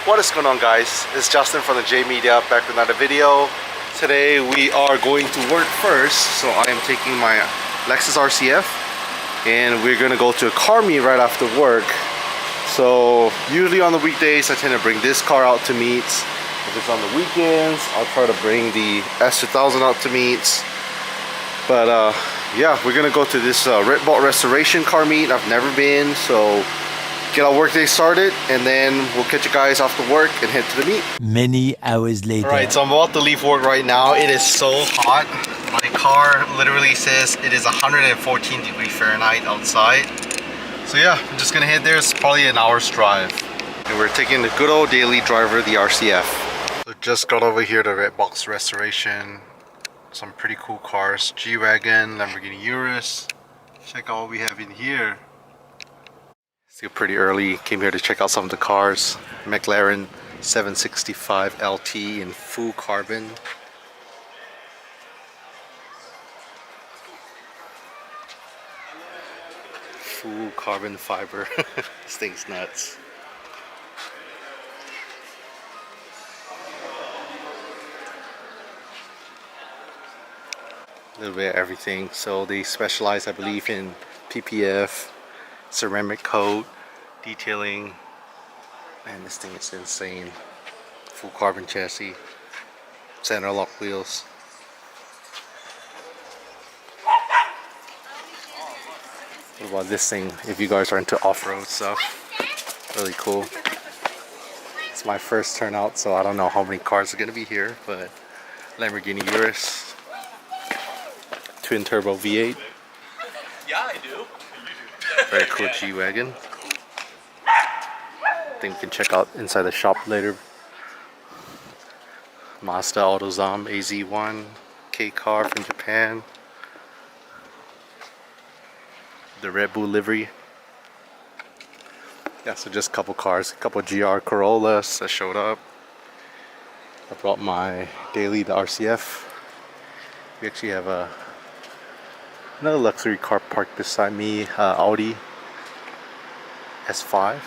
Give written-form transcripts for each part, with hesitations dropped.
What is going on, guys? It's Justin from the J Media, back with another video. Today we are going to work first, so I am taking my Lexus RCF and we're gonna go to a car meet right after work. So usually on the weekdays I tend to bring this car out to meets. If it's on the weekends, I'll try to bring the S2000 out to meets. But yeah, we're gonna go to this Red Bolt restoration car meet. I've never been, so get our work day started and then we'll catch you guys after work and head to the meet. Many hours later. Alright, so I'm about to leave work right now. It is so hot. My car literally says it is 114 degrees Fahrenheit outside. So yeah, I'm just gonna head there. It's probably an hour's drive. And we're taking the good old daily driver, the RCF. So just got over here to Red Box Restoration. Some pretty cool cars. G-Wagon, Lamborghini Urus. Check out what we have in here. Still pretty early. Came here to check out some of the cars. McLaren 765 LT in full carbon. Full carbon fiber. This thing's nuts. A little bit of everything. So they specialize, I believe, in PPF, ceramic coat, detailing. Man, this thing is insane. Full carbon chassis, center lock wheels. What about this thing? If you guys are into off-road stuff, really cool. It's my first turnout, so I don't know how many cars are gonna be here, but Lamborghini Urus. Twin turbo V8. Yeah, I do. Very cool G-Wagon. I think we can check out inside the shop later. Mazda AutoZone AZ1 K car from Japan. The Red Bull livery. Yeah, so just a couple cars, a couple GR Corollas that showed up. I brought my daily, the RCF. We actually have another luxury car parked beside me, Audi S5.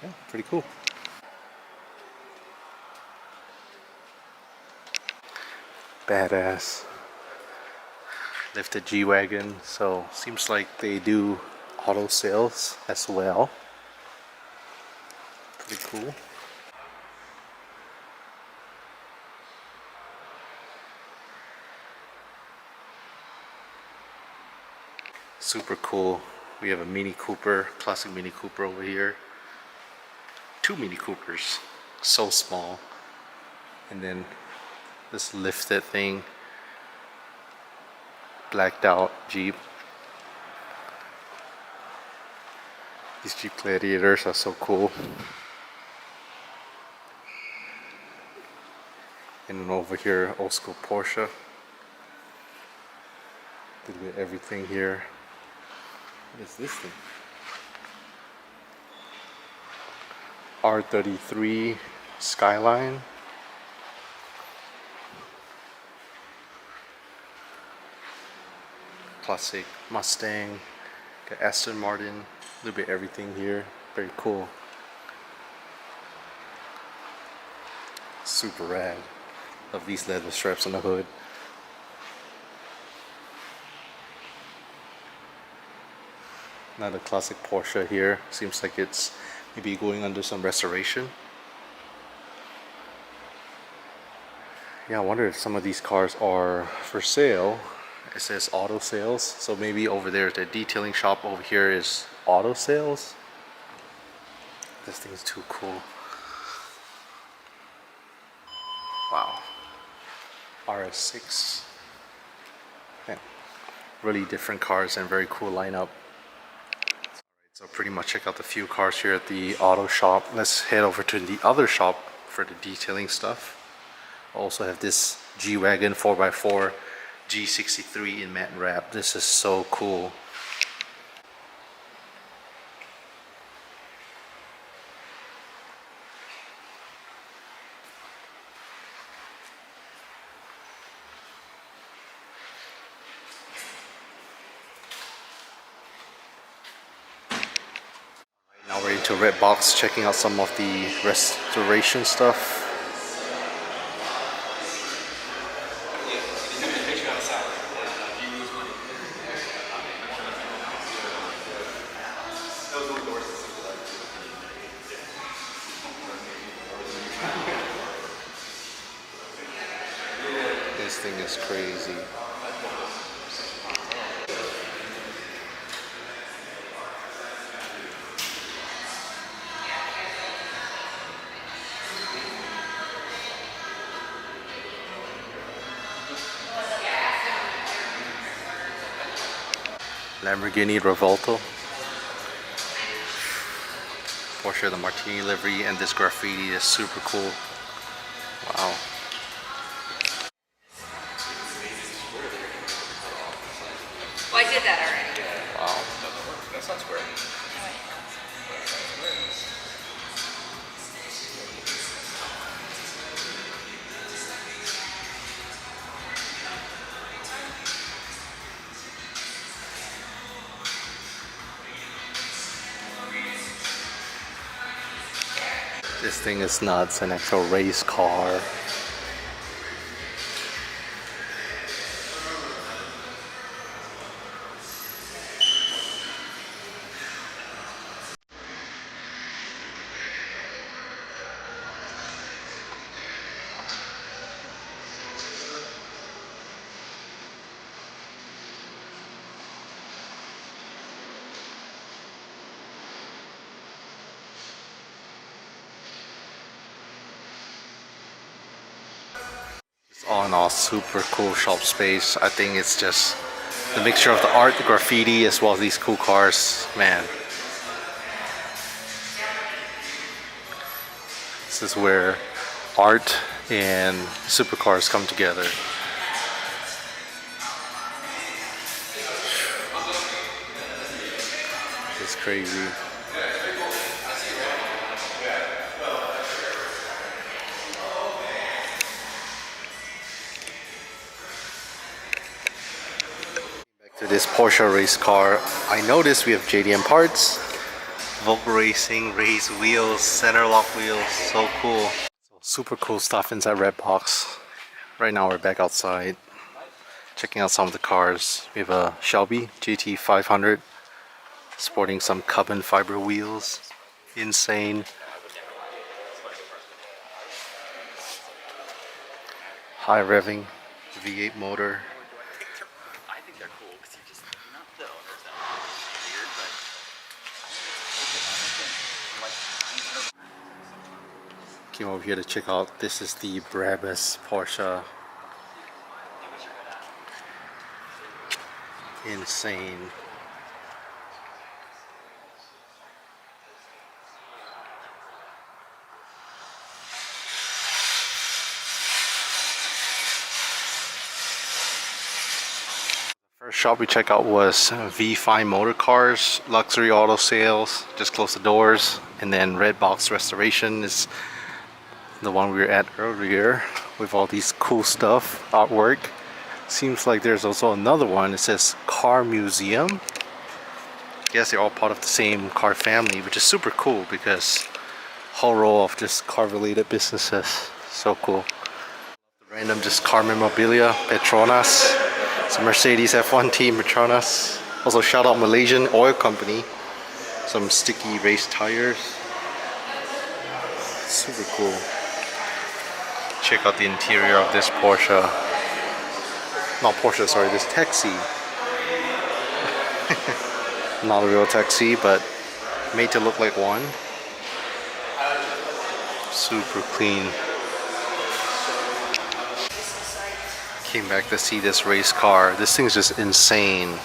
Yeah, pretty cool. Badass. Lifted G-Wagon, so seems like they do auto sales as well. Pretty cool. Super cool. We have a Mini Cooper, classic Mini Cooper over here. Two Mini Coopers, so small. And then this lifted thing, blacked out Jeep. These Jeep Gladiators are so cool. And then over here, old school Porsche. A little bit of everything here. What is this thing? R33 Skyline. Classic Mustang. Got Aston Martin. A little bit of everything here. Very cool. Super rad. Love these leather straps on the hood. Another classic Porsche here. Seems like it's maybe going under some restoration. Yeah, I wonder if some of these cars are for sale. It says auto sales, so maybe over there the detailing shop over here is auto sales. This thing's too cool. Wow. RS6. Man, really different cars and very cool lineup. So pretty much check out the few cars here at the auto shop. Let's head over to the other shop for the detailing stuff. I also have this G-Wagon 4x4 G63 in matte wrap. This is so cool. Now we're into Red Box, checking out some of the restoration stuff. This thing is crazy. Lamborghini Revolto. Porsche the Martini livery, and this graffiti is super cool. Wow. Well, I did that already. Wow. That's not square. This thing is nuts, an actual race car. All in all, super cool shop space. I think it's just the mixture of the art, the graffiti, as well as these cool cars. Man, this is where art and supercars come together. It's crazy. To this Porsche race car, I noticed we have JDM parts, Volvo Racing, race wheels, center lock wheels, so cool. So super cool stuff inside Red Box. Right now we're back outside, checking out some of the cars. We have a Shelby GT 500, sporting some carbon fiber wheels, insane. High revving V8 motor. Came over here to check out, this is the Brabus Porsche. Insane. First shop we checked out was V5 Motor Cars, Luxury Auto Sales, just closed the doors. And then Red Box Restoration is the one we were at earlier with all these cool stuff, artwork. Seems like there's also another one. It says Car Museum. I guess they're all part of the same car family, which is super cool because whole row of just car related businesses. So cool. Random just car memorabilia, Petronas. It's a Mercedes F1 team, Petronas. Also shout out Malaysian oil company. Some sticky race tires. Super cool. Check out the interior of this Porsche. Not Porsche, sorry, this taxi. Not a real taxi, but made to look like one. Super clean. Came back to see this race car. This thing's just insane.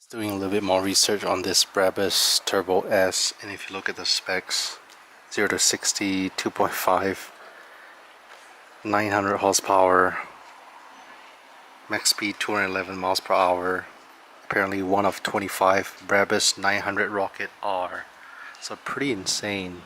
Doing a little bit more research on this Brabus Turbo S, and if you look at the specs, 0 to 60, 2.5, 900 horsepower, max speed 211 miles per hour, apparently one of 25 Brabus 900 Rocket R. So pretty insane.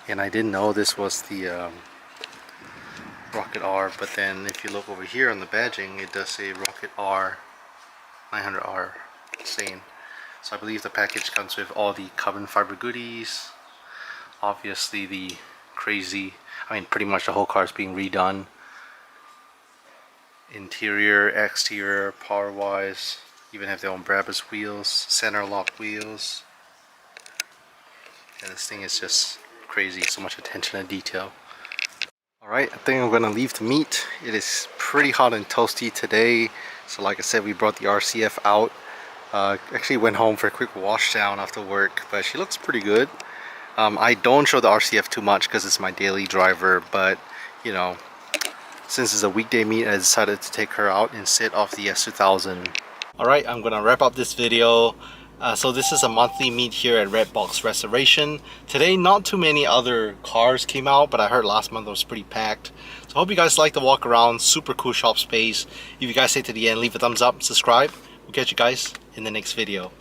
And I didn't know this was the Rocket R, but then if you look over here on the badging, it does say Rocket R 900R. Insane. So I believe the package comes with all the carbon fiber goodies. Obviously the crazy, I mean pretty much the whole car is being redone. Interior, exterior, power wise. Even have their own Brabus wheels, center lock wheels. And this thing is just crazy, so much attention to detail. Alright, I think I'm gonna leave the meet. It is pretty hot and toasty today. So like I said, we brought the RCF out. Actually went home for a quick wash down after work, but she looks pretty good. I don't show the RCF too much because it's my daily driver, but you know, since it's a weekday meet, I decided to take her out and sit off the S2000. Alright, I'm gonna wrap up this video. So this is a monthly meet here at Redbox Restoration. Today not too many other cars came out, but I heard last month was pretty packed. So I hope you guys like the walk around. Super cool shop space. If you guys stay to the end, leave a thumbs up, subscribe. We'll catch you guys in the next video.